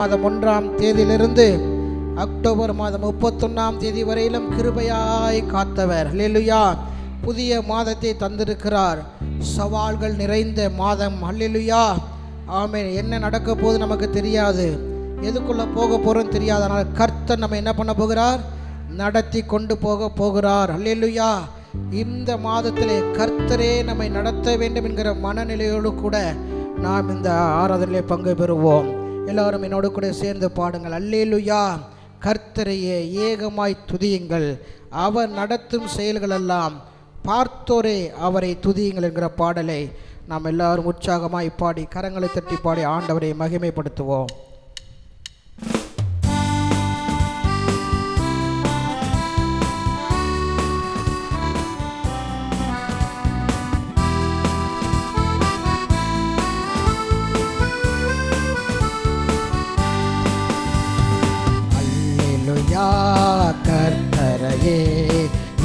மாதம் 1ஆம் தேதியிலிருந்து அக்டோபர் மாதம் 31ஆம் தேதி வரையிலும் கிருபையாய் காத்தவர். அல்லேலூயா. புதிய மாதத்தை தந்திருக்கிறார். சவால்கள் நிறைந்த மாதம். அல்லேலூயா. ஆமென். என்ன நடக்க போகுது நமக்கு தெரியாது, எதுக்குள்ளே போக போகிறோன்னு தெரியாது. ஆனால் கர்த்தர் நம்ம என்ன பண்ண போகிறார்? நடத்தி கொண்டு போகிறார். அல்லேலூயா. இந்த மாதத்திலே கர்த்தரே நம்மை நடத்த வேண்டும் என்கிற மனநிலையோடு கூட நாம் இந்த ஆராதனையிலே பங்கு பெறுவோம். எல்லாரும் என்னோடு கூட சேர்ந்து பாடுங்கள். அல்லேலூயா. கர்த்தரையே ஏகமாய் துதியுங்கள், அவர் நடத்தும் செயல்களெல்லாம் பார்த்தோரே அவரை துதியுங்கள் என்கிற பாடலை நாம் எல்லாரும் உற்சாகமாய் பாடி கரங்களை தட்டி பாடி ஆண்டவரை மகிமைப்படுத்துவோம். கர்த்தரையே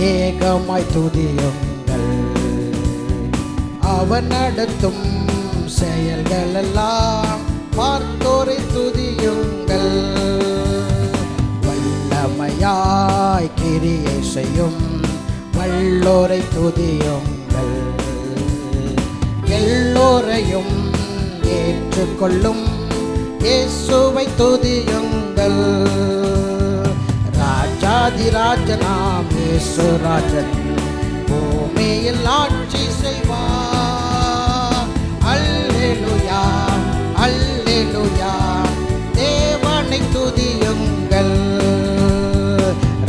ஏகமாய் துதியுங்கள், அவர் நடத்தும் செயல்களெல்லாம் பார்த்தோரை துதியுங்கள். வல்லமையாய் கிரியை செய்யும் வல்லோரை துதியுங்கள். எல்லோரையும் ஏற்றுக்கொள்ளும் இயேசுவை துதியுங்கள். ராஜாதிராஜனாம் இயேசுராஜன் பூமியில் ஆட்சி செய்வார். அல்லேலூயா, அல்லேலூயா, தேவனை துதியுங்கள்.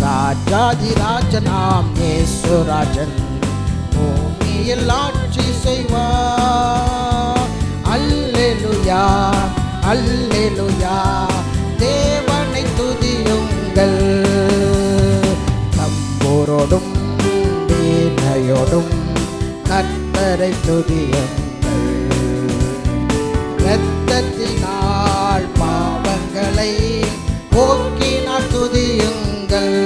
ராஜாதிராஜனாம் இயேசுராஜன் பூமியில் ஆட்சி செய்வார். அல்லேலூயா, அல்லேலூயா, தேவனை துதியுங்கள். தம்பூரோடும் வீணையோடும் கர்த்தரை துதியுங்கள். இரத்தத்தினால் பாவங்களை போக்கினார் துதியுங்கள்.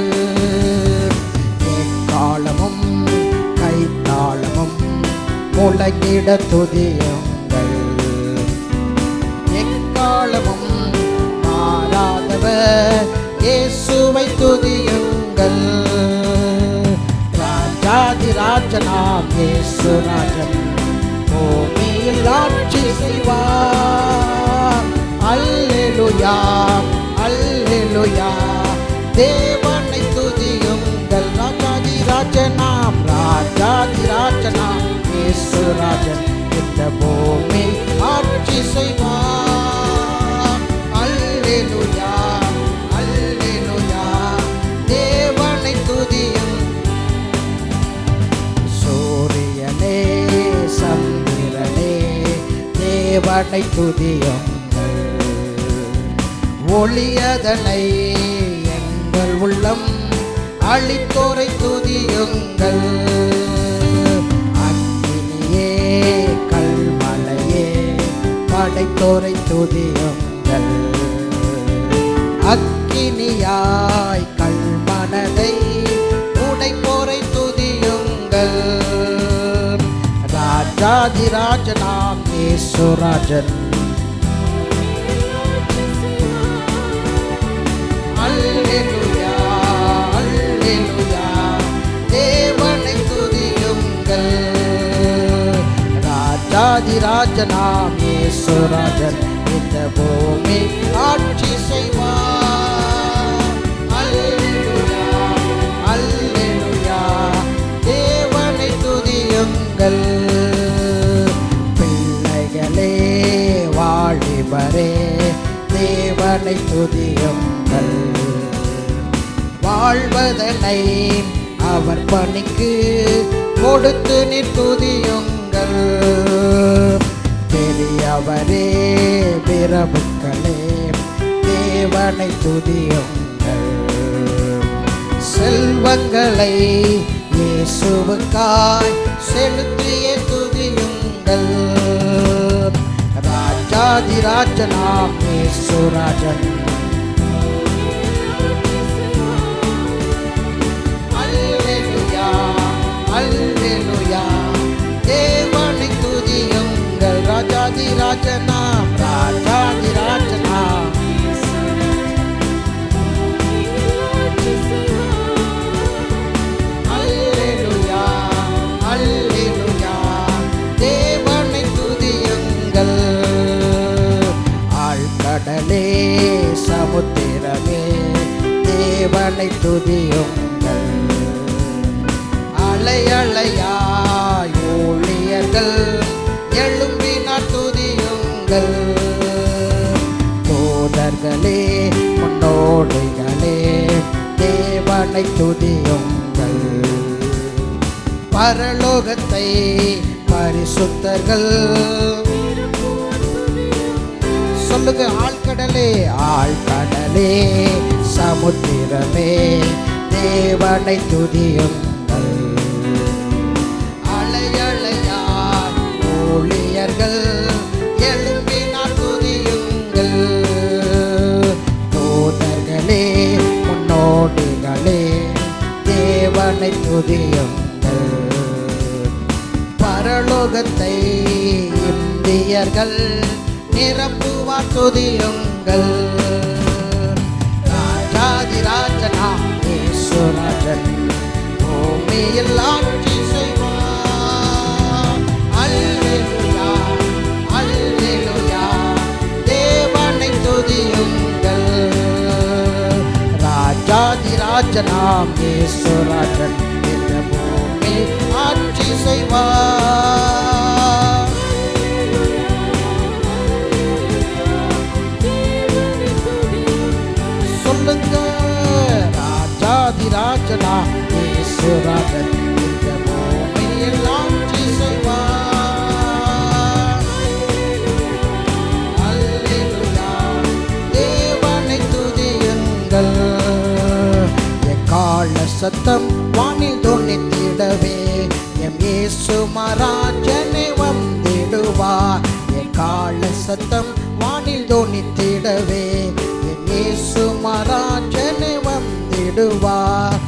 எக்காலமும் கைத்தாளமும் முழங்கிட துதியுங்கள். எக்காலமும் மாறாதவர் இயேசுவை துதியுங்கள். ராஜாதிராஜனாம் இயேசுராஜன் பூமியில் ஆட்சி செய்வார். அல்லேலூயா, அல்லேலூயா, தேவனை துதியுங்கள். ராஜாதிராஜனாம், ராஜாதிராஜனாம் இயேசுராஜன் இந்த பூமி ஆட்சி செய்வார். அல்லேலூயா, அல்லேலூயா, தேவனை துதியும். சூரியனே சந்திரனே தேவனை துதியுங்கள். ஒளியதனை எங்கள் உள்ளம் அழித்தோரை துதியுங்கள். அக்கினியே கல்மலையே படைத்தோரை துதியுங்கள். அக்கினியாய் கல்மனதை உடைப்போரை துதியுங்கள். ராஜாதிராஜனாம் இயேசுராஜன் அல்லேலூயா, அல்லேலூயா, தேவனை துதியுங்கள். ராஜாதிராஜனாம் இயேசுராஜன் இந்த பூமி ஆட்சி செய்வார். அல்லேலூயா, அல்லேலூயா, தேவனை துதியுங்கள். பிள்ளைகளே வாலிபரே தேவனை துதியுங்கள். வாழ்வதனை அவர் பணிக்கு கொடுத்து நீர் துதியுங்கள். பெரியவரே பிரபுக்களே தேவனை துதியுங்கள். செல்வங்களை இயேசுவுக்காய் செலுத்திய துதியுங்கள். ராஜாதிராஜனாம் இயேசுராஜன் அல்லேலூயா, அல்லேலூயா, தேவனை துதியுங்கள். ராஜாதிராஜனாம், ராஜாதிராஜனாம் கடலே சமுத்திரமே தேவனை துதியுங்கள். அலை அலையாய் ஊழியர்கள் எழும்பினார் துதியுங்கள். தூதர்களே முன்னோடிகளே தேவனை துதியுங்கள். பரலோகத்தை பரிசுத்தர்கள் சொல்லுங்க. ஆழ்கடலே ஆழ்கடலே சமுத்திரமே தேவனை துதியுங்கள். அலையலையார் ஊழியர்கள் எழும்பினார் துதியுங்கள். தூதர்களே முன்னோடிகளே தேவனை துதியுங்கள். பரலோகத்தை இந்தியர்கள் நிரப்புவார் துதியுங்கள். ராஜாதிராஜனாம் இயேசுராஜன் பூமியில் ஆட்சி செய்வார். அல்லேலூயா அல்லேலூயா தேவனை துதியுங்கள். ராஜாதிராஜனாம் இயேசுராஜன் இந்த பூமி ஆட்சி செய்வார். சொல்லுங்க. ராஜாதிராஜனா இயேசுராஜன் இந்த பூமியில் ஆட்சி செய்வார். அல்லேலூயா தேவனை துதியுங்கள். எக்கால சத்தம் வானில் தொனித்திடவே எம் இயேசு மகாராஜனே வந்திடுவார். எக்கால சத்தம் வானில் தொனித்திடவே எம் இயேசு மகாராஜனே வந்திடுவார்.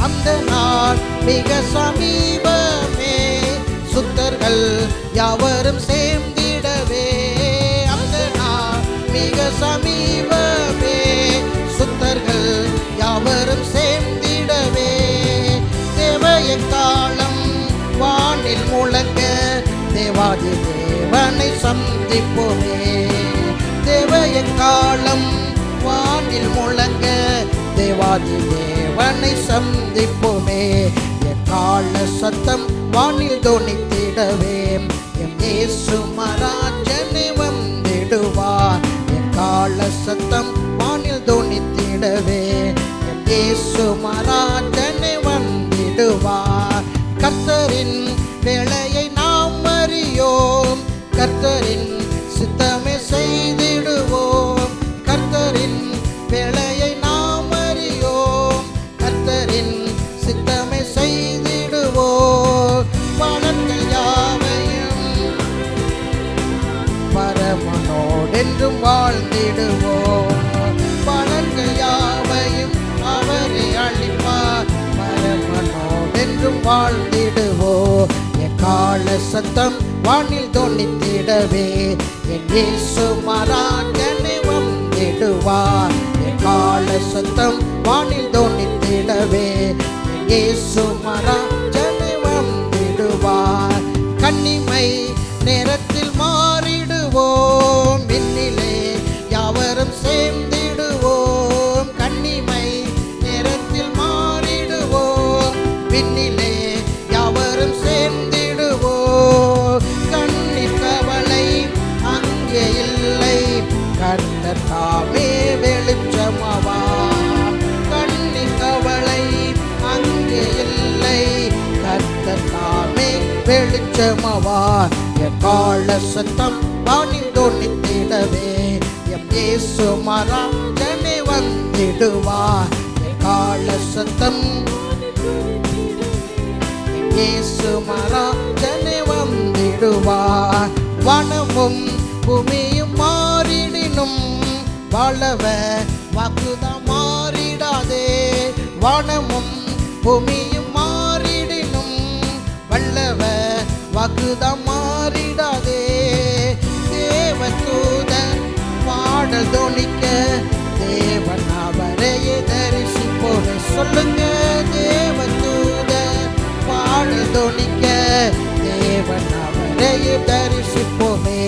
அந்த நாள் மிக சமீபமே சுத்தர்கள் யாவரும் சேர்ந்திடவே. அந்த நாள் மிக சமீபமே சுத்தர்கள் யாவரும் சேர்ந்திடவே. தேவைய காலம் வானில் முழங்க தேவாதி தேவனை சந்திப்போமே. தேவைய காலம் வானில் முழங்க தேவாதி தேவனை சந்திப்போமே. எக்கால சத்தம் வானில் தொனித்திடவே எம் இயேசு மகாராஜனே வந்திடுவார். எக்கால சத்தம் வானில் தொனித்திடவே எம் இயேசு மகாராஜனே வந்திடுவார். கர்த்தரின் வேலையை நாம் அறியோம். கர்த்தரின் சித்தமே செய்திடுவோம். கர்த்தரின் வேலையை நாம் அறியோம். கர்த்தரின் சித்தமே செய்திடுவோம். வானங்கள் யாவையும் பரமனோடென்றும் வாழ்ந்திடுவோம். வானங்கள் யாவையும் அவரை அழிப்பார். பரமனோடென்றும் வாழ்ந்திடுவோம். எக்கால சத்தம் வானில் தொனித்திடவே என் இயேசு மகாராஜனே வந்திடுவார். எக்கால சத்தம் வானில் தொனித்திடவே என் இயேசு மகாராஜனே வந்திடுவார். கன்னிமை நேரத்தில் மாறிடுவோம். விண்ணிலே யாவரும் சேர்ந்திடுவோம். கன்னிமை நேரத்தில் மாறிடுவோம். விண்ணிலே யாவரும் சேர்ந்திடுவோம். கண்ணீர் கவலை அங்கே இல்லை. கர்த்தர் தாமே வெளிச்சமாவார். கண்ணீர் கவலை அங்கே இல்லை. கர்த்தர் தாமே வெளிச்சமாவார். எக்கால சத்தம் வானில் தொனித்திடவே எம் இயேசு மகாராஜனே வந்திடுவார். எக்கால சத்தம் இயேசு மகாராஜனே வந்திடுவார். வானமும் பூமியும் மாறிடினும் வாழவ வாக்குதான் மாறிடாதே. வானமும் பூமியும் மாறிடினும் வல்லவ வாக்குதான் மாறிடாதே. தேவதூதன் பாடல் தொனிக்க தேவன் அவரையே தரிசிப்போம். சொல்லுங்க. தேவதூதன் பாடல் தொனிக்க தேவன் அவரையே தரிசிப்போமே.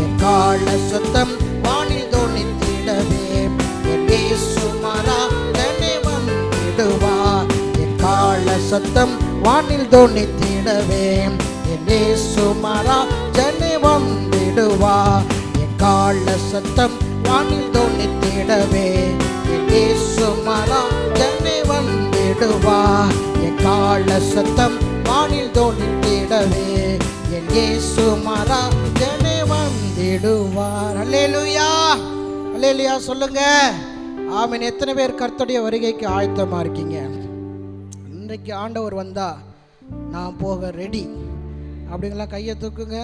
எக்கால சத்தம் வானில் தொனித்திட இயேசு மராஜனே வந்திடுவார். எக்கால சத்தம் வானில் தொனித்திடவே என் இயேசு மராஜனே வந்திடுவார். எக்கால சத்தம் வானில் தொனித்திடவே என் இயேசு மராஜனே வந்திடுவார். எக்கால சத்தம் வானில் தொனித்திடவே என் இயேசு மராஜனே வந்திடுவார். அல்லேலூயா, அல்லேலூயா சொல்லுங்க. ஆமென். எத்தனை பேர் கர்த்தருடைய வருகைக்கு ஆயத்தமா இருக்கீங்க? இன்றைக்கு ஆண்டவர் வந்தா நான் போக ரெடி அப்படிங்களா? கையை தூக்குங்க.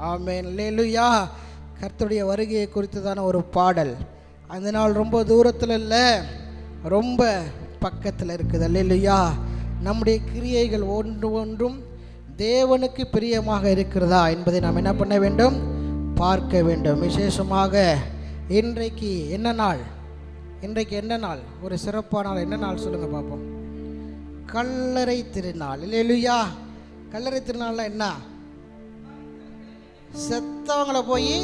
ஆமென், அல்லேலூயா. கர்த்தருடைய வருகையை குறித்ததான ஒரு பாடல். அந்த நாள் ரொம்ப தூரத்தில் இல்லை, ரொம்ப பக்கத்தில் இருக்குது. அல்லேலூயா. நம்முடைய கிரியைகள் ஒன்றும் தேவனுக்கு பிரியமாக இருக்கிறதா என்பதை நாம் என்ன பண்ண வேண்டும்? பார்க்க வேண்டும். விசேஷமாக இன்றைக்கு என்ன நாள்? இன்றைக்கு என்ன நாள்? ஒரு சிறப்பான நாள். என்ன நாள் சொல்லுங்க பார்ப்போம்? கல்லறை திருநாள். இல்லையா? கல்லறை திருநாள்லாம் என்ன? செத்தவங்களை போய்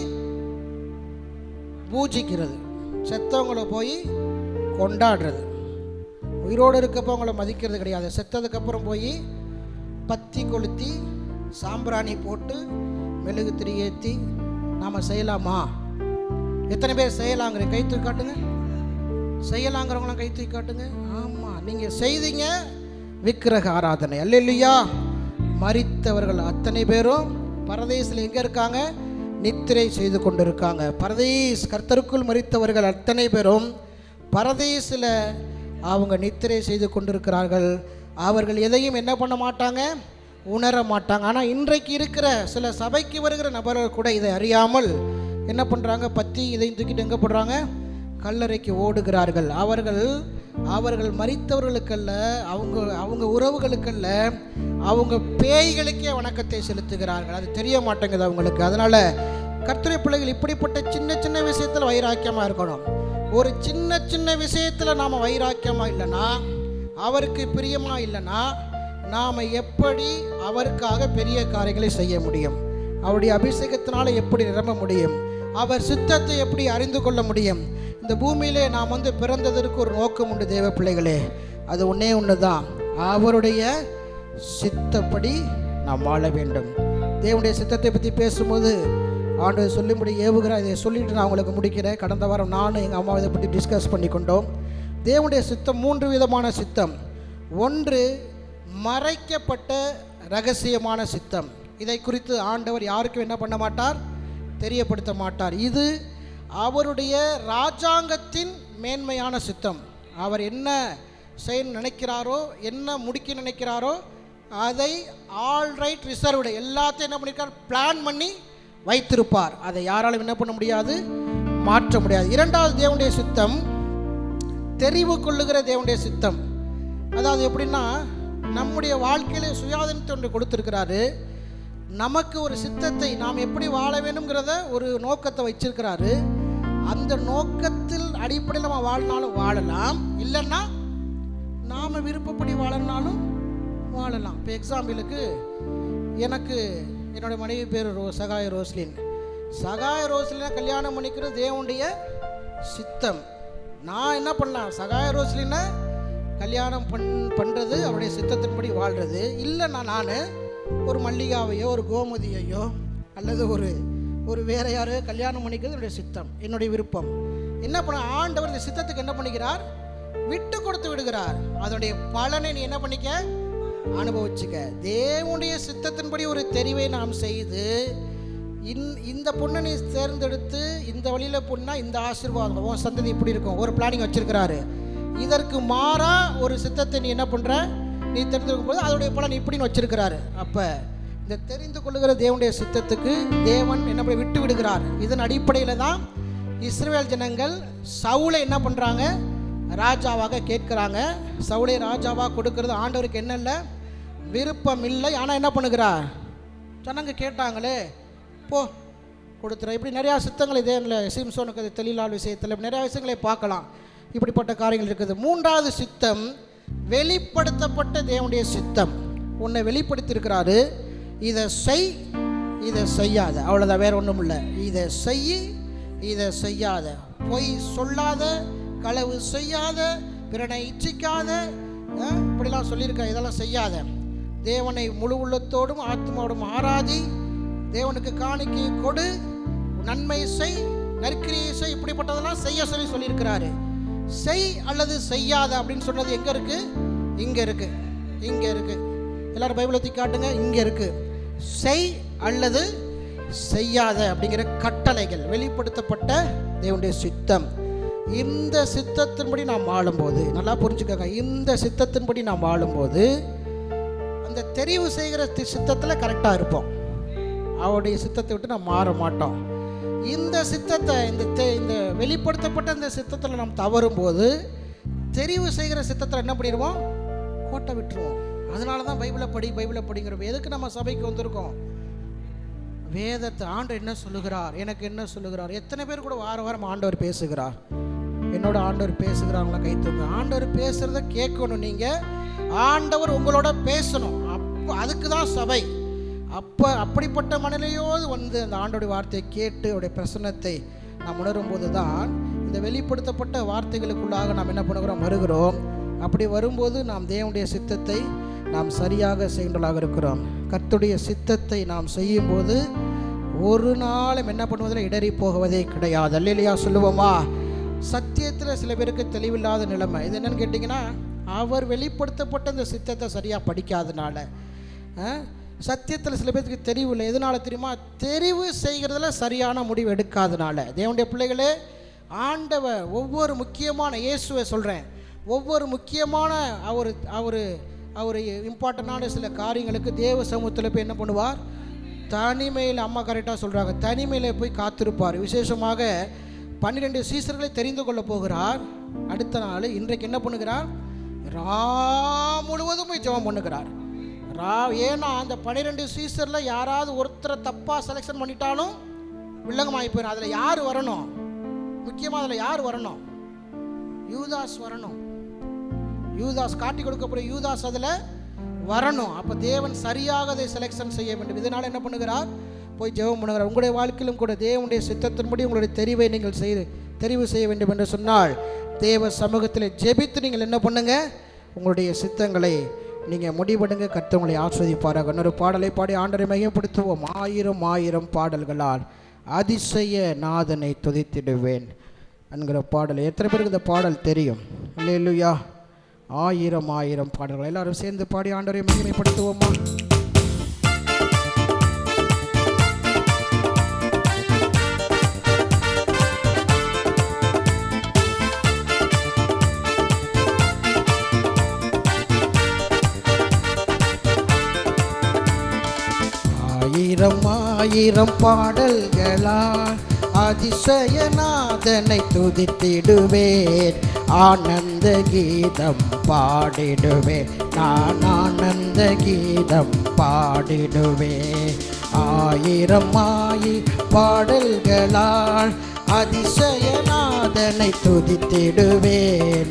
பூஜிக்கிறது, செத்தவங்களை போய் கொண்டாடுறது. உயிரோடு இருக்கப்போ அவங்கள மதிக்கிறது கிடையாது. செத்ததுக்கப்புறம் போய் பத்தி கொளுத்தி சாம்பிராணி போட்டு மெழுகு திரி ஏற்றி நாம் செய்யலாமா? எத்தனை பேர் செய்யலாங்கிற கை தூக்கி காட்டுங்க. செய்யலாங்கிறவங்களாம் கை தூக்கி காட்டுங்க. ஆமாம், நீங்கள் செய்தீங்க விக்கிரக ஆராதனை. அல்லேலூயா. மரித்தவர்கள் அத்தனை பேரும் பரதேசில் எங்கே இருக்காங்க? நித்திரை செய்து கொண்டு இருக்காங்க. பரதேஸ் கர்த்தருக்குள் மரித்தவர்கள் அத்தனை பேரும் பரதேசில் அவங்க நித்திரை செய்து கொண்டிருக்கிறார்கள். அவர்கள் எதையும் என்ன பண்ண மாட்டாங்க? உணர மாட்டாங்க. ஆனால் இன்றைக்கு இருக்கிற சில சபைக்கு வருகிற நபர்கள் கூட இதை அறியாமல் என்ன பண்ணுறாங்க? பற்றி இதையும் தூக்கிட்டு எங்கே போடுறாங்க? கல்லறைக்கு ஓடுகிறார்கள். அவர்கள் மரித்தவர்களுக்கல்ல, அவங்க உறவுகளுக்கல்ல, அவங்க பேய்களுக்கே வணக்கத்தை செலுத்துகிறார்கள். அது தெரிய மாட்டேங்குது அவங்களுக்கு. அதனால் கர்த்தருடைய பிள்ளைகள் இப்படிப்பட்ட சின்ன சின்ன விஷயத்தில் வைராக்கியமாக இருக்கணும். ஒரு சின்ன சின்ன விஷயத்தில் நாம் வைராக்கியமாக இல்லைன்னா, அவருக்கு பிரியமாக இல்லைன்னா, நாம் எப்படி அவருக்காக பெரிய காரியங்களை செய்ய முடியும்? அவருடைய அபிஷேகத்தினால் எப்படி நிரம்ப முடியும்? அவர் சித்தத்தை எப்படி அறிந்து கொள்ள முடியும்? இந்த பூமியிலே நாம் பிறந்ததற்கு ஒரு நோக்கம் உண்டு தேவ பிள்ளைகளே. அது ஒன்று தான், அவருடைய சித்தப்படி நாம் வாழ வேண்டும். தேவனுடைய சித்தத்தை பற்றி பேசும்போது ஆண்டவர் சொல்லும்படி ஏவுகிறார். இதை சொல்லிட்டு நான் உங்களுக்கு முடிக்கிறேன். கடந்த வாரம் நானும் எங்கள் அம்மா இதை பற்றி டிஸ்கஸ் பண்ணி கொண்டோம். தேவனுடைய சித்தம் 3 விதமான சித்தம். ஒன்று மறைக்கப்பட்ட ரகசியமான சித்தம். இதை குறித்து ஆண்டவர் யாருக்கும் என்ன பண்ண மாட்டார்? தெரியப்படுத்த மாட்டார். இது அவருடைய ராஜாங்கத்தின் மேன்மையான சித்தம். அவர் என்ன செய்ய நினைக்கிறாரோ, என்ன முடிக்க நினைக்கிறாரோ, அதை ஆல்ரைட் ரிசர்வ்டு எல்லாத்தையும் என்ன பண்ணியிருக்கார்? பிளான் பண்ணி வைத்திருப்பார். அதை யாராலும் என்ன பண்ண முடியாது? மாற்ற முடியாது. இரண்டாவது தேவனுடைய சித்தம் தெரிவு கொள்ளுகிற தேவனுடைய சித்தம். அதாவது எப்படின்னா, நம்முடைய வாழ்க்கையில சுயாதீனத்தை ஒன்று கொடுத்துருக்கிறாரு. நமக்கு ஒரு சித்தத்தை நாம் எப்படி வாழ வேணுங்கிறத ஒரு நோக்கத்தை வச்சிருக்கிறாரு. அந்த நோக்கத்தில் அடிப்படையில் நம்ம வாழ்னாலும் வாழலாம், இல்லைன்னா நாம் விருப்பப்படி வாழனாலும் வாழலாம். இப்போ எக்ஸாம்பிளுக்கு, எனக்கு என்னுடைய மனைவி பேர் சகாய ரோஸ்லின். சகாய ரோஸ்லினை கல்யாணம் பண்ணிக்கிறது தேவனுடைய சித்தம். நான் என்ன பண்ணலாம்? சகாய ரோஸ்லினை கல்யாணம் பண்ணுறது அவருடைய சித்தத்தின்படி வாழ்கிறது. இல்லைன்னா நான் ஒரு மல்லிகாவையோ ஒரு கோமதியையோ அல்லது ஒரு வேற யாரையோ கல்யாணம் பண்ணிக்கிறது என்னுடைய சித்தம், என்னுடைய விருப்பம். என்ன பண்ண ஆண்டவர் இந்த சித்தத்துக்கு என்ன பண்ணிக்கிறார்? விட்டு கொடுத்து விடுகிறார். அதனுடைய பலனை நீ என்ன பண்ணிக்க? அனுபவிச்சுக்க. தேவனுடைய சித்தத்தின்படி ஒரு தெரிவை நாம் செய்து, இந்த பொண்ணை நீ தேர்ந்தெடுத்து இந்த வழியில் பொண்ணா இந்த ஆசீர்வாதம் உன் சந்ததி இப்படி இருக்கும், ஒரு பிளானிங் வச்சிருக்கிறாரு. இதற்கு மாறா ஒரு சித்தத்தை நீ என்ன பண்ணுற? நீ தெரிந்துக்கும் போது அதோடைய பலன் இப்படின்னு வச்சிருக்கிறாரு. அப்போ இந்த தெரிந்து கொள்ளுகிற தேவனுடைய சித்தத்துக்கு தேவன் என்ன பண்ணி விட்டு விடுகிறார். இதன் அடிப்படையில் தான் இஸ்ரவேல் ஜனங்கள் சவுலை என்ன பண்ணுறாங்க? ராஜாவாக கேட்குறாங்க. சவுலை ராஜாவாக கொடுக்கறது ஆண்டவருக்கு என்ன இல்லை? விருப்பம் இல்லை. ஆனால் என்ன பண்ணுகிறார்? ஜனங்க கேட்டாங்களே, போ கொடுத்துற. இப்படி நிறையா சித்தங்கள் இதே சிம்சோனுக்கு தெளிலால் விஷயத்தில் நிறையா விஷயங்களை பார்க்கலாம். இப்படிப்பட்ட காரியங்கள் இருக்குது. மூன்றாவது சித்தம் வெளிப்படுத்தப்பட்ட தேவனுடைய சித்தம். உன்னை வெளிப்படுத்தியிருக்கிறாரு. இதை செய், இதை செய்யாத, அவ்வளோதான், வேற ஒன்றும் இல்லை. இதை செய், இதை செய்யாத, பொய் சொல்லாத, களவு செய்யாத, பிறனை இச்சிக்காத, இப்படிலாம் சொல்லியிருக்க. இதெல்லாம் செய்யாத, தேவனை முழு உள்ளத்தோடும் ஆத்மாவோடும் ஆராதி, தேவனுக்கு காணிக்கை கொடு, நன்மை செய், நற்கிரியை செய், இப்படிப்பட்டதெல்லாம் செய்ய சொல்லியிருக்கிறாரு. செய் அல்லது செய்யாத அப்படின்னு சொன்னது எங்க இருக்கு? இங்க இருக்கு, இங்க இருக்கு. எல்லாரும் பைபிளை தூக்கி காட்டுங்க. இங்க இருக்கு செய் அல்லது செய்யாத அப்படிங்கிற கட்டளைகள், வெளிப்படுத்தப்பட்ட தேவனுடைய சித்தம். இந்த சித்தத்தின்படி நாம் வாழும்போது, நல்லா புரிஞ்சுக்கோங்க, இந்த சித்தத்தின்படி நாம் வாழும்போது அந்த தெரிவு செய்கிற சித்தத்தில் கரெக்டாக இருப்போம். அவருடைய சித்தத்தை விட்டு நாம் மாற மாட்டோம். இந்த சித்தத்தை, இந்த வெளிப்படுத்தப்பட்ட இந்த சித்தத்தில் நாம் தவறும்போது தெரிவு செய்கிற சித்தத்தில் என்ன பண்ணிடுவோம்? கோட்டை விட்டுருவோம். அதனால தான் பைபிளை படிங்கிறோம். எதுக்கு நம்ம சபைக்கு வந்திருக்கோம்? வேதத்தை ஆண்டவர் என்ன சொல்லுகிறார், எனக்கு என்ன சொல்லுகிறார். எத்தனை பேர் கூட வார வாரம் ஆண்டவர் பேசுகிறார், என்னோட ஆண்டவர் பேசுகிறாங்களா? கை தூங்க. ஆண்டவர் பேசுகிறத கேட்கணும். நீங்கள் ஆண்டவர் உங்களோட பேசணும். அப்போ அதுக்கு தான் சபை. அப்படிப்பட்ட மனநிலையோடு வந்து அந்த ஆண்டோடைய வார்த்தையை கேட்டு அவருடைய பிரசன்னத்தை நாம் உணரும்போது தான் இந்த வெளிப்படுத்தப்பட்ட வார்த்தைகளுக்குள்ளாக நாம் என்ன பண்ணுகிறோம்? வருகிறோம். அப்படி வரும்போது நாம் தேவனுடைய சித்தத்தை நாம் சரியாக செய்கின்றவர்களாக இருக்கிறோம். கர்த்தருடைய சித்தத்தை நாம் செய்யும்போது ஒரு நாளும் என்ன பண்ணுவதில் இடறி போகுவதே கிடையாது. அல்லேலூயா சொல்லுவோமா? சத்தியத்தில் சில பேருக்கு தெளிவில்லாத நிலைமை. இது என்னன்னு கேட்டிங்கன்னா, அவர் வெளிப்படுத்தப்பட்ட இந்த சித்தத்தை சரியாக படிக்காதனால. சத்தியத்தில் சில பேருக்கு தெரிவு இல்லை. எதனால தெரியுமா? தெரிவு செய்கிறதுல சரியான முடிவு எடுக்காதனால. தேவனுடைய பிள்ளைகளே, ஆண்டவர் ஒவ்வொரு முக்கியமான, இயேசுவை சொல்கிறேன், ஒவ்வொரு முக்கியமான அவர் இம்பார்ட்டண்டான சில காரியங்களுக்கு தேவ சமூகத்தில் போய் என்ன பண்ணுவார்? தனிமையில், அம்மா கரெக்டாக சொல்கிறாங்க, தனிமையில் போய் காத்திருப்பார். விசேஷமாக 12 சீசர்களை தெரிந்து கொள்ள போகிறார். அடுத்த நாள் இன்றைக்கு என்ன பண்ணுகிறார்? முழுவதும் போய் ஜெபம் பண்ணுகிறார். ஏன்னா அந்த 12 சீசரில் யாராவது ஒருத்தரை தப்பாக செலெக்ஷன் பண்ணிட்டாலும் வில்லங்கமாகி போயிடும். அதில் யார் வரணும்? முக்கியமாக அதில் யார் வரணும்? யூதாஸ் வரணும். யூதாஸ், காட்டி கொடுக்கக்கூடிய யூதாஸ் அதில் வரணும். அப்போ தேவன் சரியாக அதை செலெக்ஷன் செய்ய வேண்டும். இதனால் என்ன பண்ணுகிறார்? போய் ஜெபம் பண்ணுகிறார். உங்களுடைய வாழ்க்கையிலும் கூட தேவனுடைய சித்தத்தின்படி உங்களுடைய தெரிவை நீங்கள் தெரிவு செய்ய வேண்டும் என்று சொன்னால் தேவ சமூகத்தில் ஜெபித்து நீங்கள் என்ன பண்ணுங்க? உங்களுடைய சித்தங்களை நீங்கள் முடிவெடுங்க. கர்த்தர் உங்களை ஆஸ்வதிப்பாராக. இன்னொரு பாடலை பாடி ஆண்டவரை மையப்படுத்துவோம். 1000 பாடல்களால் அதிசய நாதனை துதித்திடுவேன் என்கிற பாடல். எத்தனை பேருக்கு இந்த பாடல் தெரியும்? அல்லேலூயா. 1000 பாடல்கள் எல்லாரும் சேர்ந்து பாடி ஆண்டவரை மகிமைப்படுத்துவோமா? ஆயிரம் பாடல்களால் அதிசயநாதனை துதித்திடுவேன். ஆனந்த கீதம் பாடிடுவேன். நான் ஆனந்த கீதம் பாடிடுவேன். 1000 பாடல்களால் அதிசயநாதனை துதித்திடுவேன்.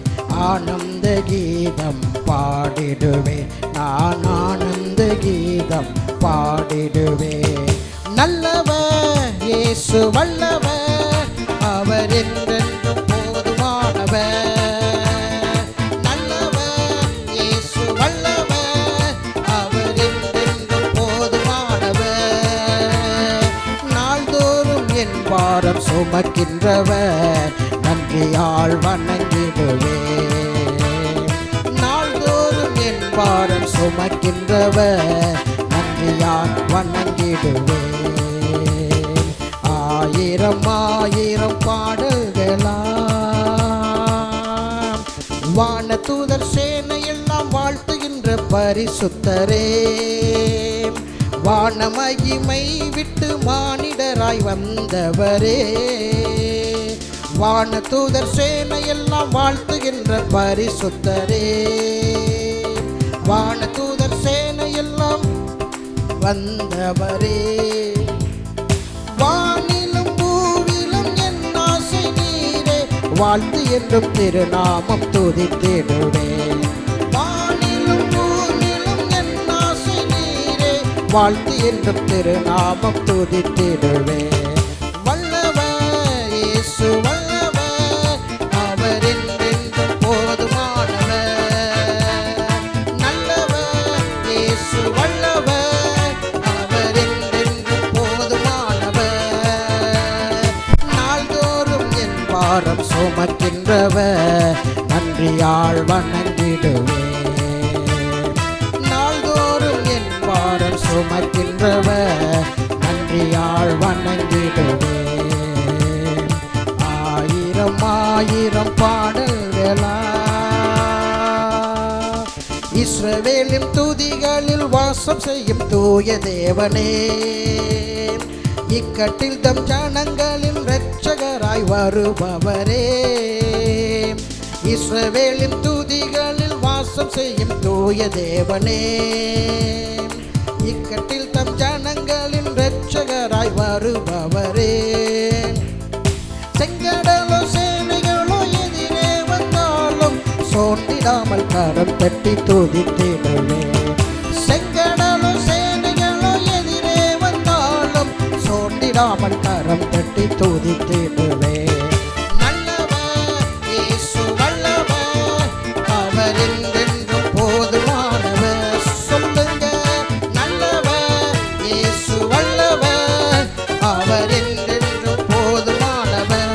ஆனந்த கீதம் பாடிடுவேன். நான் ஆனந்த கீதம் பாடிடுவேன். நல்லவர் இயேசு வல்லவர், அவர் என்றென்றும் போதுமானவர். நல்லவர் இயேசு வல்லவர், அவர் என்றென்றும் போதுமானவர். நாள்தோறும் என் பாரம் சுமக்கின்றவர், நன்றியால் வணங்கிடுவேன். நாள்தோறும் என் பாரம் சுமக்கின்றவர், நன்றியால் வணங்கிடுவேன். 1000 பாடல்களாம் வானதூதர் சேனையெல்லாம் வாழ்த்துகின்ற பரிசுத்தரே, வான மகிமை விட்டு மானிடராய் வந்தவரே. வானதூதர் சேனையெல்லாம் வாழ்த்துகின்ற பரிசுத்தரே, வானதூதர் சேனையெல்லாம் வந்தவரே. வானிலும் பூவிலும் என் ஆசை நீரே, வாழ்த்து என்றும் திருநாமம் துதித்திடுவேன். வானிலும் பூவிலும் என் ஆசை நீரே, வாழ்த்து என்றும் திருநாமம் துதித்திடுவேன். வல்லவர் இயேசு வல்லவர், அவர் சுமக்கின்றவர் நன்றியால் வணங்கிடுவேன். நாள்தோறும் என் பாரம் சுமக்கின்றவர் நன்றியால் வணங்கிடுவேன். ஆயிரம் ஆயிரம் பாடல்களா இஸ்ரவேலின் துதிகளில் வாசம் செய்யும் தூய தேவனே, இக்கட்டில் தம் ஜனங்களின் இரட்சகராய் வருபவரே. இஸ்ரவேலின் துதிகளில் வாசம் செய்யும் தூய தேவனே, இக்கட்டில் தம் ஜனங்களின் இரட்சகராய் வருபவரே. செங்கடலோ சேனைகளோ எதிரே வந்தாலும் சோர்ந்திடாமல் கரம் தட்டி துதித்திடுவே. செங்கடலோ சேனைகளோ எதிரே வந்தாலும் சோர்ந்திடாமல் கரம் தட்டி துதித்திடுவே. நல்லவர் இயேசு வல்லவர், அவர் என்றென்றும் போதுமானவர். சொல்லுங்க, நல்லவர் இயேசு வல்லவர், அவர் என்றென்றும் போதுமானவர்.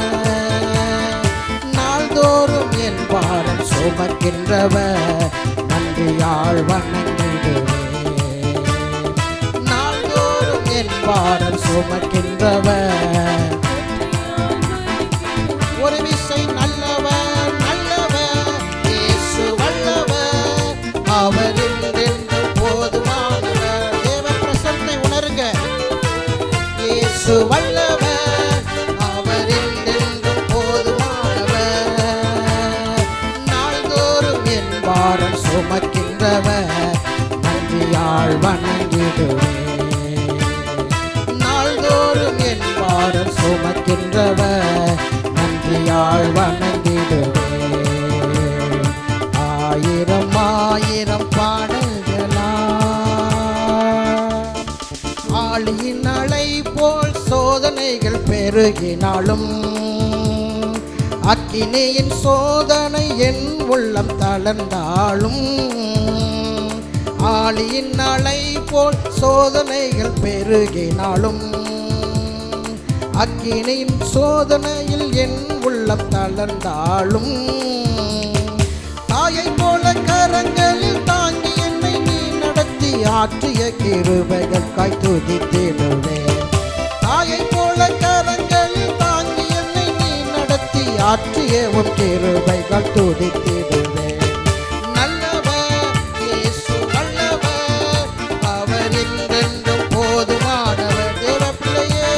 நாள்தோறும் என் பாரம் சுமக்கின்றவர் நன்றியால் வணங்கிடுவேன். நாள்தோறும் என் பாரம் சுமக்கின்றவர். ஒரு விசை நல்லவர் நல்லவர் இயேசு வல்லவர், அவர் என்றென்றும் போதுமானவர். தேவ பிரசன்னத்தை உணருங்க. இயேசு வல்லவர், அவர் என்றென்றும் போதுமானவர். நாள்தோறும் என் பாரம் சுமக்கின்றவர் நன்றியால் வணங்கிடுவேன். நாள்தோறும் என் பாரம் சுமக்கின்றவர் நன்றியால் வணங்கிடுவேன். ஆயிரம் ஆயிரம் பாடல்களா ஆளியின் அலை போல் சோதனைகள் பெருகினாலும், அக்கினியின் சோதனை என் உள்ளம் தளர்ந்தாலும். ஆளியின் அலை போல் சோதனைகள் பெருகினாலும், அக்கினியின் சோதனையில் என் உள்ளம் தளர்ந்தாலும். தாயை போல கரங்களில் தாங்கி என்னை நீ நடத்தி ஆற்றிய கிருபைகளுக்காய் துதித்திடுவேன். தாயை போல கரங்களில் தாங்கி என்னை நீ நடத்தி ஆற்றிய உன் கிருபைகள் துதித்திடுவேன். நல்லவர் இயேசு வல்லவர், அவர் என்றென்றும் போதுமானவர். தேவ பிள்ளையே,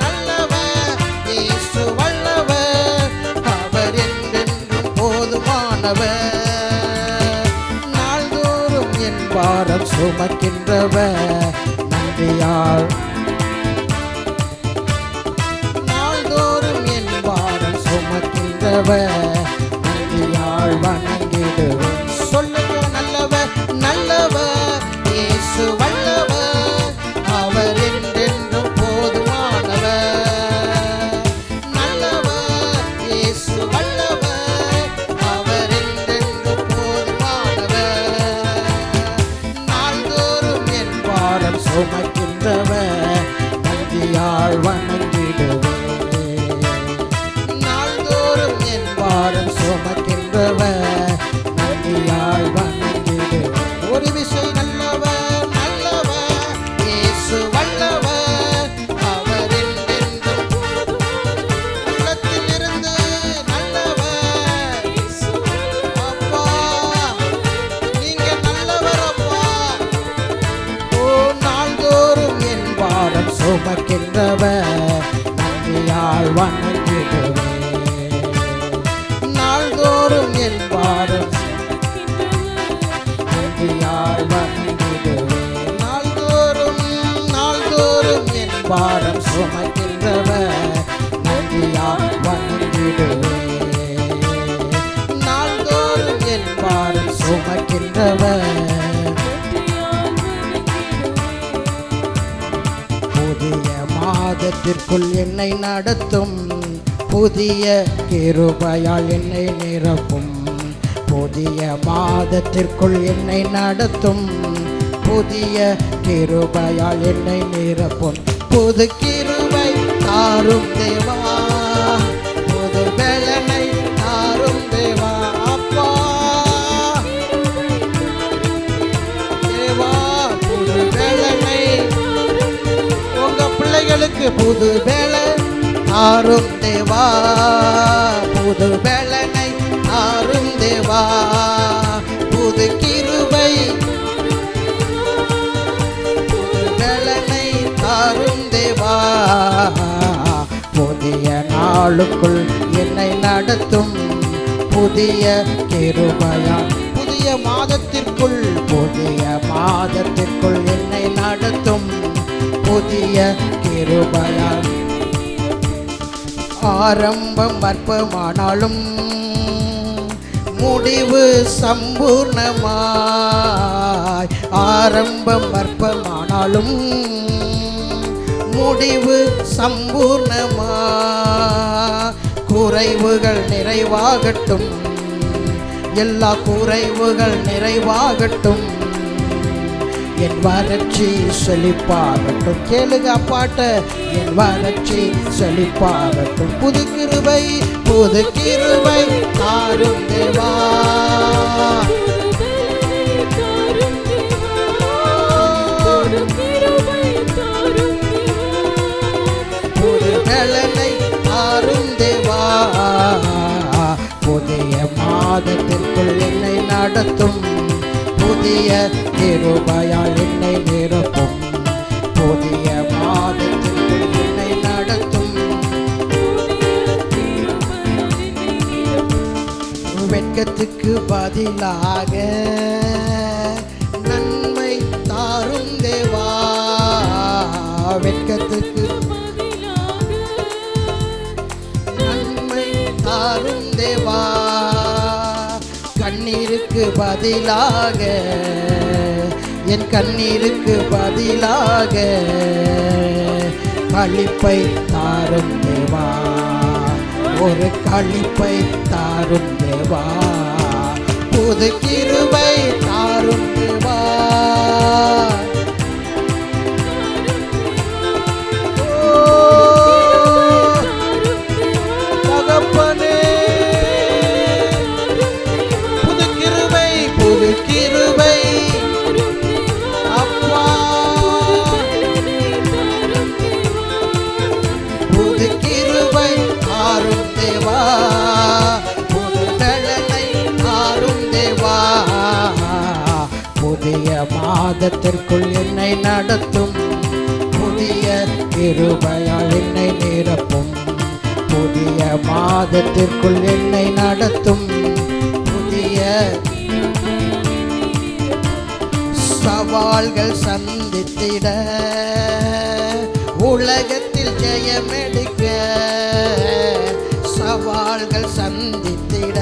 நல்லவர் இயேசு வல்லவர், அவர் என்றென்றும் போதுமானவர். நாள்தோறும் என் பாரம் சுமக்கின்றவர் நன்றியால். நாள்தோறும் என் பாரம் சுமக்கின்றவர் நன்றியால் வணங்கிடுவேன். சொல்லுங்க, நல்லவர் நல்லவர் இயேசு வல்லவர், அவர் என்றென்றும் போதுமானவர். நல்லவர் இயேசு வல்லவர், அவர் என்றென்றும் போதுமானவர். நாள்தோறும் என் பாரம் சுமக்கின்றவர் நன்றியால் வணங்கிடுவேன். நாள்தோறும் என் பாரம் சுமக்கின்றவர் நன்றியால் வணங்கிடுவேன். ஒரு விசை நல்லவர் நல்லவர் இயேசு வல்லவர், அவர் என்றென்றும் உள்ளத்திலிருந்து நல்லவர். அப்பா, நீங்க நல்லவர் அப்பா. ஓ, நாள்தோறும் என் பாரம் சுமக்கின்றவர் நன்றியால் வணங்கிடுவேன். நாள்தோறும் என் பாரம் நன்றியால் வணங்கிடுவேன். நாள்தோறும் நாள்தோறும் என் பாரம் சுமக்கின்றவர் நன்றியால் வணங்கிடுவேன். நாள்தோறும் என் பாரம் சுமக்கின்றவர். புதிய மாதத்திற்குள் என்னை நடத்தும், புதிய கிருபையால் என்னை நிரப்பும். புதிய மாதத்திற்குள் என்னை நடத்தும், புதிய கிருபையால் என்னை நிரப்பும். புது கிருபை தாரும் தேவா, புது பலனை தாரும் புது பலன் தாரும் தேவா, புது பலனை தாரும் தேவா, புது கிருபை புது பலனை தாரும் தேவா, புதிய நாளுக்குள் என்னை நடத்தும் புதிய கிருபையா, புதிய மாதத்திற்குள் என்னை நடத்தும் புதிய கிருபையா. ஆரம்பம் அற்பமானாலும் முடிவு சம்பூர்ணமாய், ஆரம்பம் அற்பமானாலும் முடிவு சம்பூர்ணமாய், குறைவுகள் நிறைவாகட்டும், எல்லா குறைவுகள் நிறைவாகட்டும், என் வறட்சி செழிப்பாகட்டும். கேளுங்க அப்பாட்ட, என் வறட்சி செழிப்பாகட்டும். புது கிருபை தாரும் தேவா, புது பலனை தாரும் தேவா, புதிய மாதத்திற்குள் என்னை நடத்தும் புதிய கிருபையால் என்னை நிரப்பும், புதிய மாதத்திற்குள் என்னை நடத்தும். வெட்கத்துக்கு பதிலாக நன்மை தாரும் தேவா, வெட்கத்துக்கு நன்மை தாரும் தேவா, கண்ணீருக்கு பதிலாக என் கண்ணீருக்கு பதிலாக களிப்பை தாரும் தேவா, ஒரு களிப்பை தாரும் தேவா, புது கிருபை தாரும் தேவா, புதிய மாதத்திற்குள் என்னை நடத்தும் புதிய கிருபையால் என்னை நிரப்பும், புதிய மாதத்திற்குள் என்னை நடத்தும் புதிய. சவால்கள் சந்தித்திட உலகத்தில் ஜெயமெடுக்க, சவால்கள் சந்தித்திட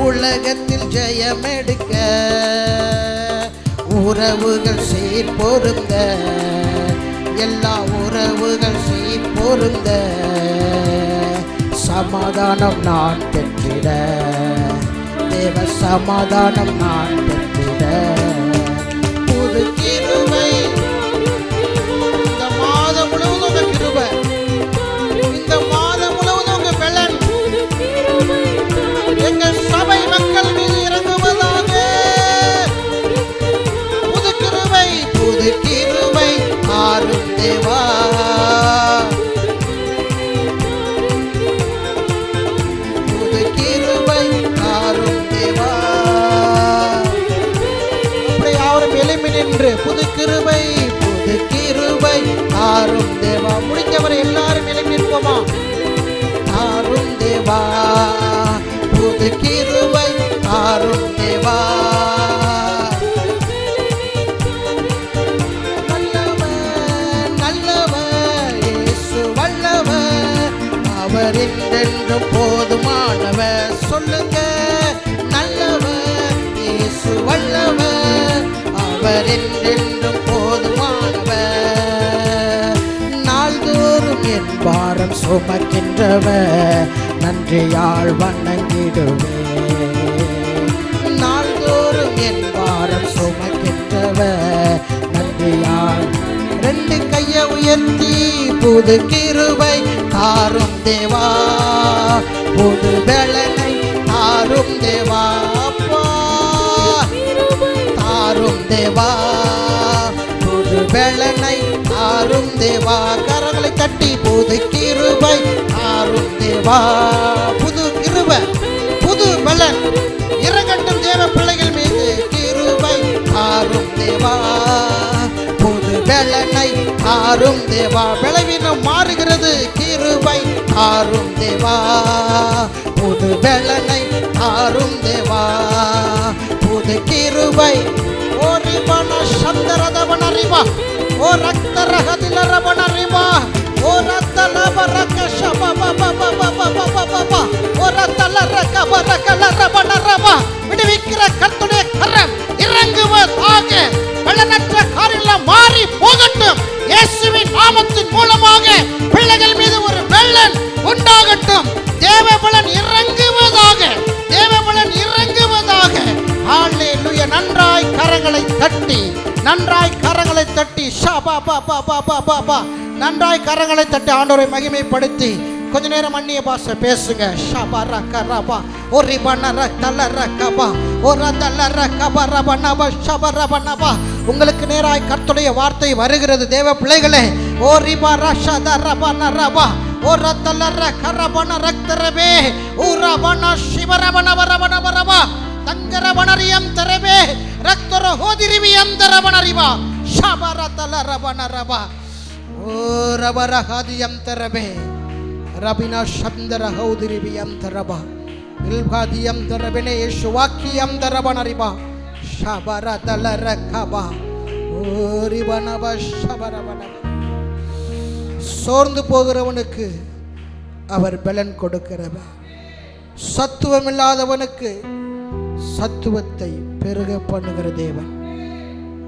உலகத்தில் ஜெயமெடுக்க, உறவுகள் சீர் பொருந்த, எல்லா உறவுகள் சீர் பொருந்த, சமாதானம் நான் பெற்றிட, தேவ சமாதானம் நான் பெற்றிட, புது கிருபை இந்த மாதம் முழுவதும் உங்க கிருபை, இந்த மாதம் முழுவதும் உங்க பலன் எங்கள் சபை மக்கள் மீது இறங்குவதாக. புது கிருபை தாரும் தேவா, புது கிருபை தாரும் தேவா. அப்படி யாரும் எழுப்பி நின்று புது கிருபை தாரும் தேவா. முடிஞ்சவரை எல்லாரும் எழுப்பி நிற்போமா? தாரும் தேவா, புது கிருபை தாரும் தேவா, நல்லவர் இயேசு வல்லவர், அவர் என்றென்றும் போதுமானவர். சொல்லுங்க, நல்லவர் இயேசு வல்லவர், அவர் என்றென்றும் போதுமானவர். நாள்தோறும் என் பாரம் சுமக்கின்றவர், நன்றியால் வணங்கிடுவே. நாள்தோறும் என் பாரம் சுமக்கின்றவர், நன்றியால். ரெண்டு கைய உயர்த்தி புது கிருபை தாரும் தேவா, புது பலனை தாரும் தேவா, அப்பா தாரும் தேவா, புது பலனை தாரும் தேவா. கரங்களை தட்டி புது கிருபை தாரும் தேவா. புது கிருபை புது பலன் இறங்கட்டும் தேவ பிள்ளைகள் மீது. கிருபை தாரும் தேவா. புது பலனை தாரும் தேவா. பலவீனம் மாறுகிறது. கிருபை தாரும் தேவா. புது பலனை தாரும் தேவா. புது கிருபை ஓரி பண சந்தரதவனரிவா. ஓ ரக்தரகதிலரவனரிவா. ஓ ரத்தலபரக ஷபபபபபபபபபப. ஓ ரத்தலரகபரகலரவனரவா. விடுவிக்கிற கர்த்தருடைய கரம் இறங்குவதாக. பலனற்ற காரியெல்லாம் மாறி போகட்டும். இயேசுவின் நாமத்தின் மூலமாக பிள்ளைகள் மீது ஒரு பலன் உண்டாகட்டும். தேவபலன் இறங்குவதாக. தேவபலன் இறங்குவதாக. ஹல்லேலூயா. நன்றாய் கரங்களை தட்டி, நன்றாய் கரங்களை தட்டி, ஷபபபபபபப. நன்றாய் கரங்களை தட்டி ஆண்டவரை மகிமைப்படுத்தி கொஞ்ச நேரம் அந்நிய பாஷை பேசுங்க. ஷபரகரபா ஒரிபனரதலரகபா ஒரதலரகபரபனப ஷபரபனபா. உங்களுக்கு நேராய் கர்த்தருடைய வார்த்தை வருகிறது தேவ பிள்ளைகளே. ஓரிபரஷதரபனரபா ஒரதலரகரபனரக்தரபே ஊரபன சிவரபனவரபனவரபா தங்கரபனரியம் தரபே ரக்தர ஹோதிரிவியம் தரபனரிவா ஷபரதலரபனரபா ஓரபரஹதியம் தரபே ரபினா சந்தர ஹௌதிரிவியம் தரபா இல்காதியம் தரபனே யேசுவாக்கியம் தரபனரிபா ஷபரதலரகபா ஓரிபனப ஷபரபனப. சோர்ந்து போகிறவனுக்கு அவர் பலன் கொடுக்கிறவர். சத்துவமில்லாதவனுக்கு சத்துவத்தை பெருக பண்ணுகிற தேவன்.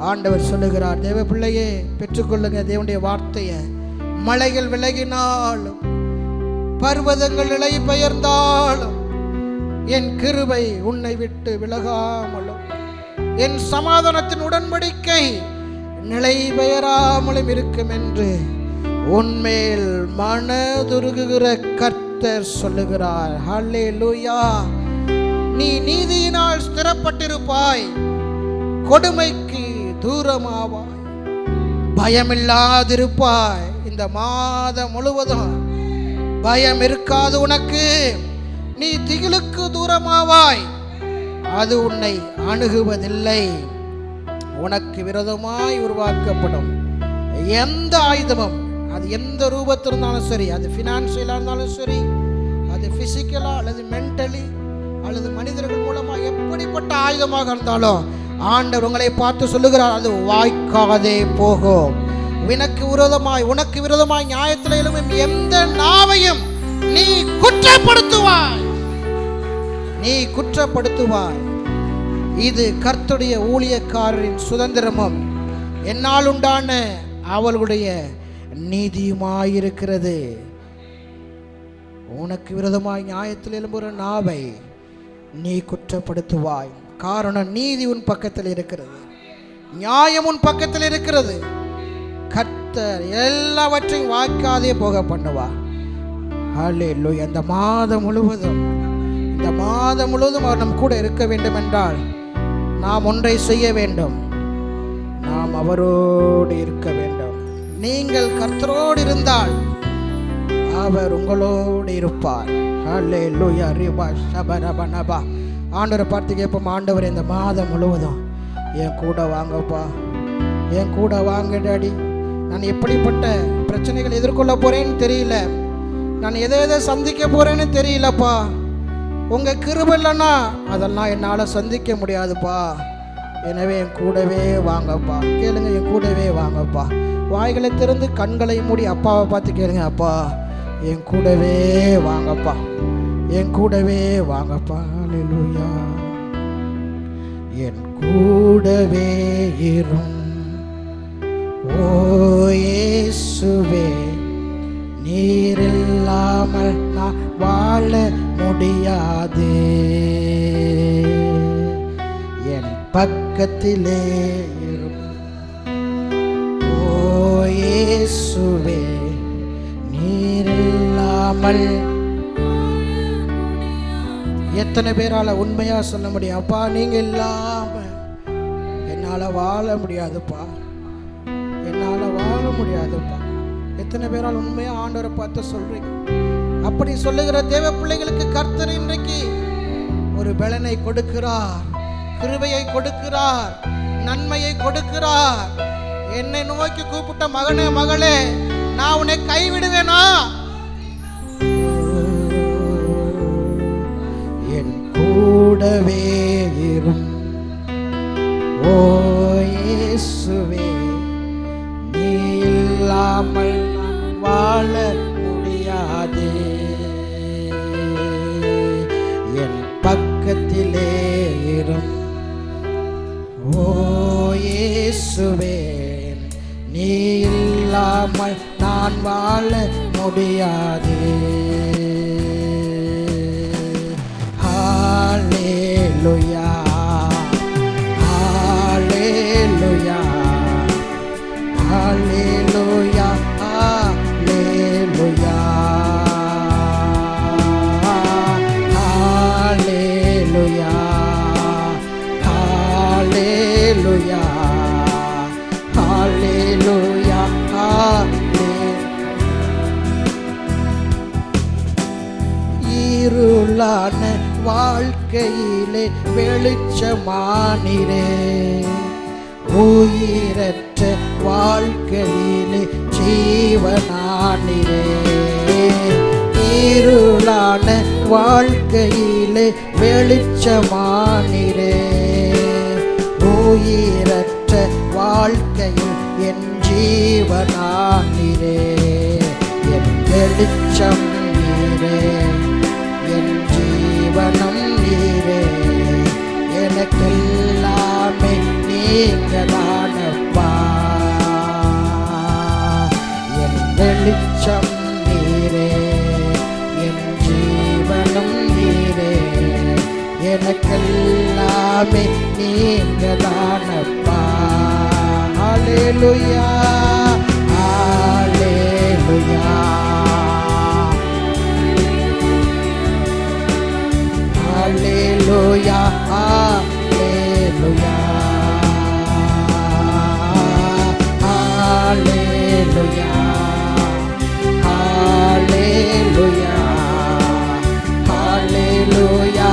ஆண்டவர் சொல்லுகிறார், தேவ பிள்ளையே பெற்றுக்கொள்ளுங்க தேவனுடைய வார்த்தையை. மலைகள் விலகினாலும் பர்வதங்கள் நிலை பெயர்ந்தாலும் என் கிருபை உன்னை விட்டு விலகாமலும் என் சமாதானத்தின் உடன்படிக்கை நிலை பெயராமலும் இருக்கும் என்று உன்மேல் மனதுருகுகிற கர்த்தர் சொல்லுகிறார். ஹல்லேலூயா. நீ நீதியினால் ஸ்திரப்பட்டிருப்பாய், கொடுமைக்கு தூரமாவாய், பயமில்லாதிருப்பாய். இந்த மாதம் முழுவதும் பயம் இருக்காது உனக்கு. நீ திகிலுக்கு தூரமாவாய், அது உன்னை அணுகுவதில்லை. உனக்கு விரோதமாய் உருவாக்கப்படும் எந்த ஆயுதமும், அது எந்த ரூபத்தில் இருந்தாலும் சரி, அது ஃபினான்ஷியலாக இருந்தாலும் சரி, அது ஃபிசிக்கலா அல்லது மென்டலி அல்லது மனிதர்கள் மூலமாக எப்படிப்பட்ட ஆயுதமாக இருந்தாலும் ஆண்டவர் உங்களை பார்த்து சொல்லுகிறார், அது வாய்க்காதே போகும். உனக்கு விரோதமாய் நியாயத்தில் எழும்பும் எந்த நாவையும் நீ குற்றப்படுத்துவாய். இது கர்த்தருடைய ஊழியக்காரரின் சுதந்திரமும் என்னால் உண்டான அவளுடைய நீதியுமாயிருக்கிறது. உனக்கு விரோதமாய் நியாயத்தில் எழும்புகிற நாவை நீ குற்றப்படுத்துவாய். காரணம், நீதி உன் பக்கத்தில் இருக்கிறது, நியாயம் உன் பக்கத்தில் இருக்கிறது. கர்த்தர் எல்லாவற்றையும் வாய்க்காதே போக பண்ணுவார். ஹல்லேலூயா. இந்த மாதம் முழுவதும் அவர் நம் கூட இருக்க வேண்டும் என்றால் நாம் ஒன்றை செய்ய வேண்டும், நாம் அவரோடு இருக்க வேண்டும். நீங்கள் கர்த்தரோடு இருந்தால் அவர் உங்களோடு இருப்பார். ஹல்லேலூயா. ரிபா ஷபரபனபா. ஆண்டவரை பார்த்து கேட்போம், ஆண்டவர் இந்த மாதம் முழுவதும் என் கூட வாங்கப்பா, என் கூட வாங்க டாடி. நான் எப்படிப்பட்ட பிரச்சனைகள் எதிர்கொள்ள போறேன்னு தெரியல, நான் எதை சந்திக்க போறேன்னு தெரியலப்பா. உங்க கிருபை இல்லைன்னா அதெல்லாம் என்னால் சந்திக்க முடியாதுப்பா. எனவே என் கூடவே வாங்கப்பா. கேளுங்க, என் கூடவே வாங்கப்பா. வாய்களை திறந்து கண்களை மூடி அப்பாவை பார்த்து கேளுங்க, அப்பா என் கூடவே வாங்கப்பா, என் கூடவே வாங்கப்பா. ஹல்லேலூயா. என் கூடவே இரும் ஓ இயேசுவே, நீர் இல்லாமல் நான் வாழ முடியாது. என் பக்கத்திலே இரும் ஓ இயேசுவே, நீர் இல்லாமல். எத்தனை பேரால உண்மையா சொல்ல முடியும், அப்பா நீங்க இல்லாம என்னால வாழ முடியாதுப்பா, என்னால் வாழ முடியாதுப்பா. எத்தனை பேரால் உண்மையாக ஆண்டவரை பார்த்து சொல்றீங்க? அப்படி சொல்லுகிற தேவ பிள்ளைகளுக்கு கர்த்தர் இன்றைக்கு ஒரு பலனை கொடுக்கிறார், கிருபையை கொடுக்கிறார், நன்மையை கொடுக்கிறார். என்னை நோக்கி கூப்பிட்ட மகனே மகளே, நான் உன்னை கைவிடுவேனா? என் கூடவே இரும் ஓ இயேசுவே, நீ இல்லாமல் வாழ முடியாதே. என் பக்கத்திலே இரும் ஓ இயேசுவே, நீ இல்லாமல் நான் வாழ முடியாதே. ஹல்லேலூயா, ஹல்லேலூயா, ஹல்லேலூயா, ஹல்லேலூயா, ஹல்லேலூயா, ஹல்லேலூயா, ஹல்லேலூயா, இருளான வாழ்க்கையிலே வெளிச்சமானிரே, உயிரற்ற வாழ்க்கையிலே ஜீவனானிரே. இருளான வாழ்க்கையிலே வெளிச்சமானிரே, உயிரற்ற வாழ்க்கையில் என் ஜீவனானிரே. என் வெளிச்சம் நீரே, என் ஜீவனம் நீரே, எனக்கெல்லாமே நீங்கதானப்பா. என் வெளிச்சம் நீரே, என் ஜீவனம் நீரே, எனக்கெல்லாமே நீங்கதானப்பா. ஹல்லேலூயா, ஹல்லேலூயா, ஹல்லேலூயா, ஹல்லேலூயா, ஹல்லேலூயா, ஹல்லேலூயா, ஹல்லேலூயா.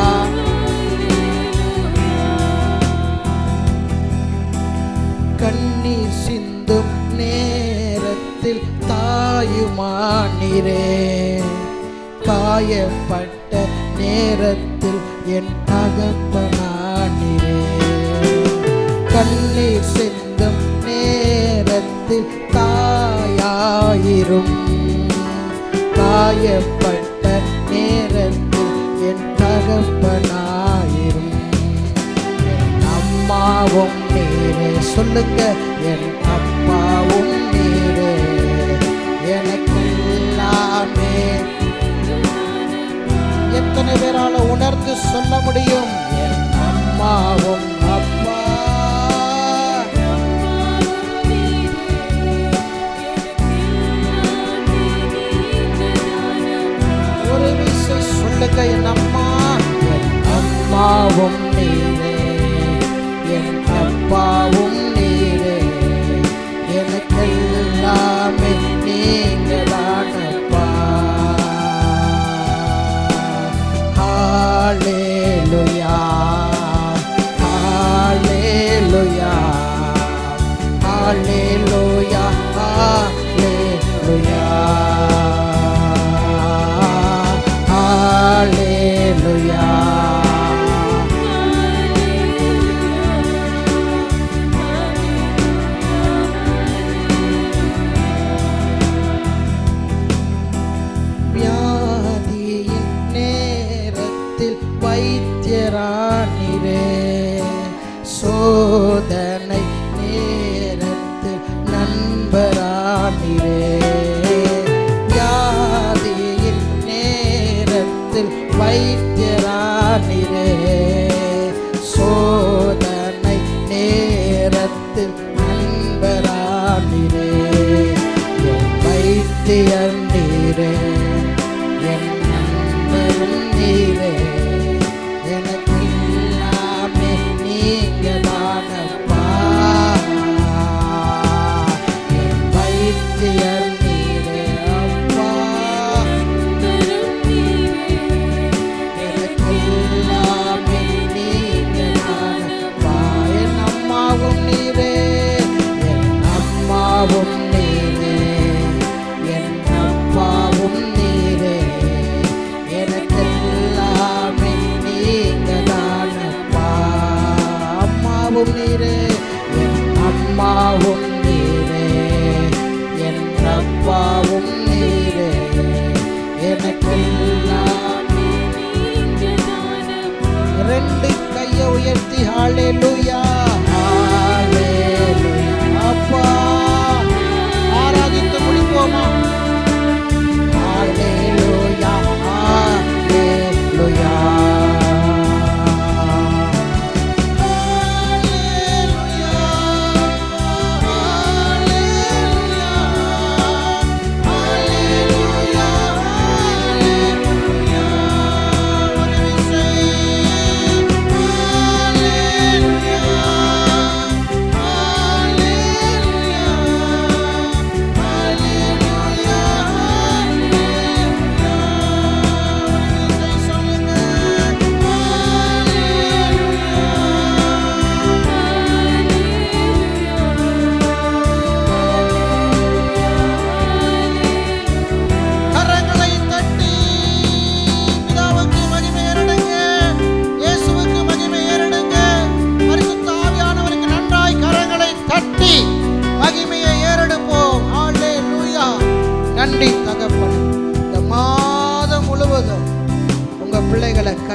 கண்ணீர் சிந்தும் நேரத்தில் தாயுமானிரே, காயப்பட்ட நேரத்தில் என் தகப்பனானிரே. கண்ணீர் சிந்தும் நேரத்தில் தாயாயிரும், காயப்பட்ட நேரத்தில் என் தகப்பனாயிரும். என் அம்மாவும் நீரே, சொல்லுங்க, என் அப்பாவும் நீரே, எனக்கு எல்லாமே. எத்தனை பேரால உணர்ந்து சொல்ல முடியும்? என் அம்மாவும் அப்பா. ஒரு விசை சொல்லுங்க, என் அம்மா, என் அம்மாவும் நீரே, என் அப்பாவும் நீரே, எனக்கெல்லாமே நீங்கதானப்பா. ஹல்லேலூயா, ஹல்லேலூயா, ஹல்லேலூயா, ஹல்லேலூயா, ஹல்லேலூயா. வியாதியின் நேரத்தில் வைத்தியரானிரே, சோதனை நேரத்தில் நண்பரானிரே. வியாதியின் நேரத்தில் வைத்தியரானிரே, சோதனை நேரத்தில் நண்பரானிரே. என் வைத்தியர் நீரே, என் நண்பரும் நீரே, எனக்கு எல்லாமே நீங்கதானப்பா.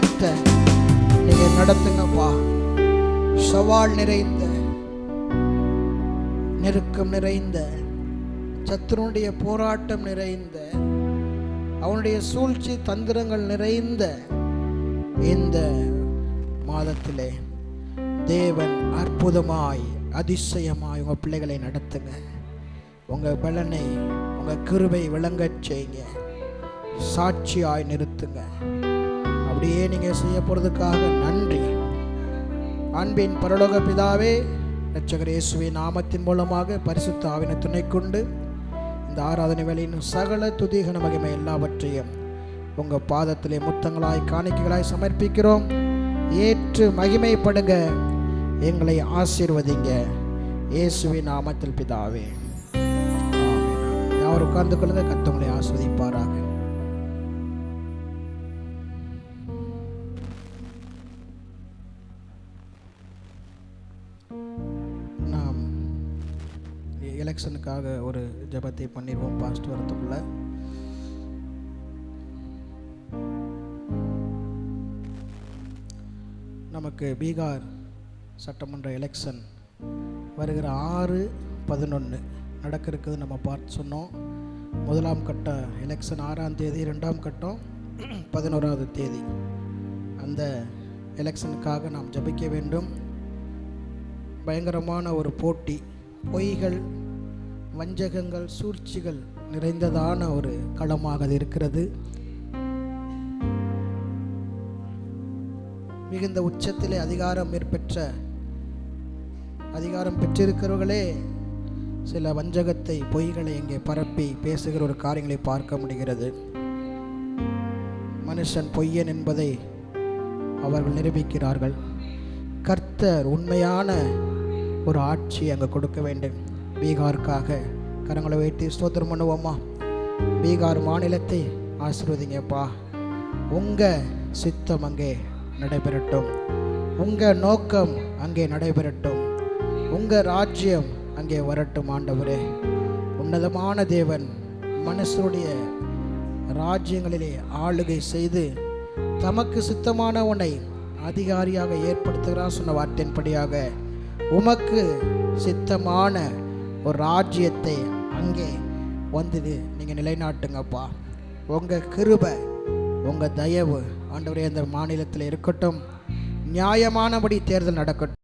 மாற்ற நீங்க நடத்துங்கப்பா. சவால் நிறைந்த, நெருக்கம் நிறைந்த, சத்துருடைய போராட்டம் நிறைந்த, அவனுடைய சூழ்ச்சி தந்திரங்கள் நிறைந்த இந்த மாதத்திலே தேவன் அற்புதமாய் அதிசயமாய் உங்க பிள்ளைகளை நடத்துங்க. உங்க பலனை, உங்க கிருபை விளங்கச் செய்யுங்க. சாட்சியாய் நிறுத்துங்க. அப்படியே நீங்க செய்ய போறதுக்காக நன்றி. அன்பின் பரலோக பிதாவே, இரட்சகர் இயேசுவின் நாமத்தின் மூலமாக பரிசுத்த ஆவியின் துணை கொண்டு இந்த ஆராதனை வேளையின் சகல துதிகன மகிமை எல்லாவற்றையும் உங்க பாதத்திலே முத்தங்களாய் காணிக்கைகளாய் சமர்ப்பிக்கிறோம். ஏற்று மகிமைப்படுங்க. எங்களை ஆசீர்வதிங்க. இயேசுவின் நாமத்தில் பிதாவே. யார் உட்கார்ந்து கொள்ளுங்க. கர்த்தர் ஆசீர்வதிப்பாராக. நாம் எலெக்ஷனுக்காக ஒரு ஜெபத்தை பண்ணிடுவோம். பாஸ்ட் வரத்துக்குள்ள நமக்கு பீகார் சட்டமன்ற எலெக்ஷன் வருகிற 6/11 நடக்க இருக்குது. நம்ம பார்த்து சொன்னோம். முதலாம் கட்ட எலெக்ஷன் 6ஆம் தேதி, 2ஆம் கட்டம் 11ஆவது தேதி. அந்த எலெக்ஷனுக்காக நாம் ஜெபிக்க வேண்டும். பயங்கரமான ஒரு போட்டி, பொய்கள், வஞ்சகங்கள், சூழ்ச்சிகள் நிறைந்ததான ஒரு களமாக அது இருக்கிறது. மிகுந்த உச்சத்திலே அதிகாரம் பெற்றிருக்கிறவர்களே சில வஞ்சகத்தை, பொய்களை இங்கே பரப்பி பேசுகிற ஒரு காரியங்களை பார்க்க முடிகிறது. மனுஷன் பொய்யன் என்பதை அவர்கள் நிரூபிக்கிறார்கள். கர்த்தர் உண்மையான ஒரு ஆட்சி அங்கே கொடுக்க வேண்டும். பீகாருக்காக கரங்களை வைத்து ஸ்தோத்திரம் பண்ணுவோமா? பீகார் மாநிலத்தை ஆசீர்வதிங்கப்பா. உங்கள் சித்தம் அங்கே நடைபெறட்டும். உங்கள் நோக்கம் அங்கே நடைபெறட்டும். உங்கள் ராஜ்யம் அங்கே வரட்டும். ஆண்டவரே, உன்னதமான தேவன் மனுஷருடைய ராஜ்யங்களிலே ஆளுகை செய்து தமக்கு சித்தமான உன்னை அதிகாரியாக ஏற்படுத்துகிறார் சொன்ன வார்த்தையின்படியாக உமக்கு சித்தமான ஒரு ராஜ்யத்தை அங்கே வந்து நீங்கள் நிலைநாட்டுங்கப்பா. உங்கள் கிருபை, உங்கள் தயவு ஆண்டவரே அந்த மாநிலத்தில் இருக்கட்டும். நியாயமானபடி தேர்தல் நடக்கட்டும்.